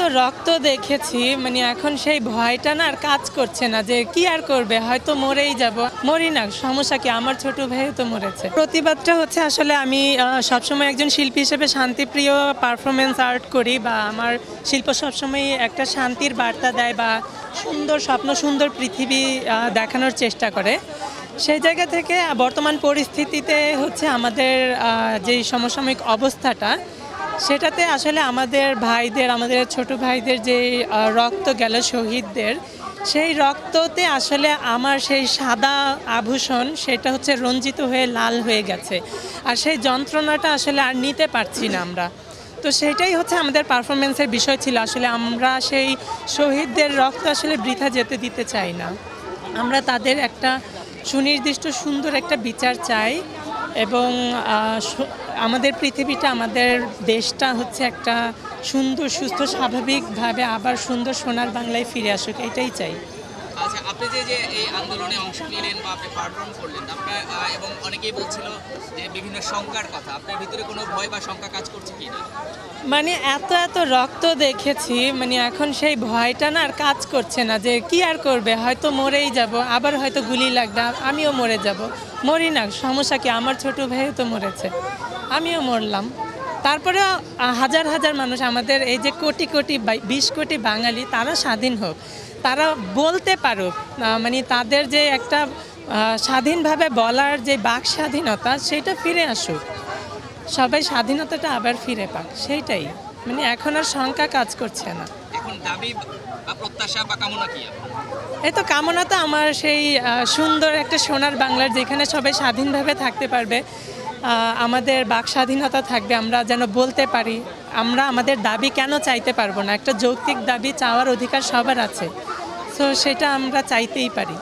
এত রক্ত দেখেছি, মানে এখন সেই ভয়টা না আর কাজ করছে না যে কি আর করবে, হয়তো মরেই যাব। মরি না, সমস্যা কি, আমার ছোট ভাইও তো মরেছে। প্রতিবাদটা হচ্ছে আসলে আমি সবসময় একজন শিল্পী হিসেবে শান্তিপ্রিয় পারফরমেন্স আর্ট করি, বা আমার শিল্প সবসময় একটা শান্তির বার্তা দেয় বা সুন্দর স্বপ্ন, সুন্দর পৃথিবী দেখানোর চেষ্টা করে। সেই জায়গা থেকে বর্তমান পরিস্থিতিতে হচ্ছে আমাদের যেই সমসাময়িক অবস্থাটা, সেটাতে আসলে আমাদের ভাইদের, আমাদের ছোট ভাইদের যে রক্ত গেল শহীদদের, সেই রক্ততে আসলে আমার সেই সাদা আভূষণ সেটা হচ্ছে রঞ্জিত হয়ে লাল হয়ে গেছে। আর সেই যন্ত্রণাটা আসলে আর নিতে পারছি না আমরা। তো সেটাই হচ্ছে আমাদের পারফরমেন্সের বিষয় ছিল। আসলে আমরা সেই শহীদদের রক্ত আসলে বৃথা যেতে দিতে চাই না। আমরা তাদের একটা সুনির্দিষ্ট সুন্দর একটা বিচার চাই, এবং আমাদের পৃথিবীটা, আমাদের দেশটা হচ্ছে একটা সুন্দর, সুস্থ, স্বাভাবিকভাবে আবার সুন্দর সোনার বাংলায় ফিরে আসুক, এটাই চাই। আচ্ছা, আপনি যে এই আন্দোলনে অংশ নিলেন বা আপনি পারফর্ম করলেন, আপনার এবং অনেকেই বলছিল যে বিভিন্ন শঙ্কার কথা, আপনার ভিতরে কোনো ভয় বা শঙ্কা কাজ করছে কি না? মানে এত এত রক্ত দেখেছি, মানে এখন সেই ভয়টা না আর কাজ করছে না যে কি আর করবে, হয়তো মরেই যাব, আবার হয়তো গুলি লাগবে, আমিও মরে যাব। মরি না, সমস্যা কি, আমার ছোট ভাইও তো মরেছে, আমিও মরলাম। তারপরে হাজার হাজার মানুষ, আমাদের এই যে কোটি কোটি 20 কোটি বাঙালি, তারা স্বাধীন হোক, তারা বলতে পারুক, মানে তাদের যে একটা স্বাধীনভাবে বলার যে বাক স্বাধীনতা, সেটা ফিরে আসুক, সবাই স্বাধীনতাটা আবার ফিরে পাক, সেইটাই। মানে এখন আর শঙ্কা কাজ করছে না। এখন দাবি বা প্রত্যাশা বা কামনা কি আপনার? এই তো কামনা তো আমার সেই সুন্দর একটা সোনার বাংলার, যেখানে সবাই স্বাধীনভাবে থাকতে পারবে, আমাদের বাক স্বাধীনতা থাকবে, আমরা যেন বলতে পারি আমরা আমাদের দাবি কেন চাইতে পারবো না। একটা যৌক্তিক দাবি চাওয়ার অধিকার সবার আছে, তো সেটা আমরা চাইতেই পারি।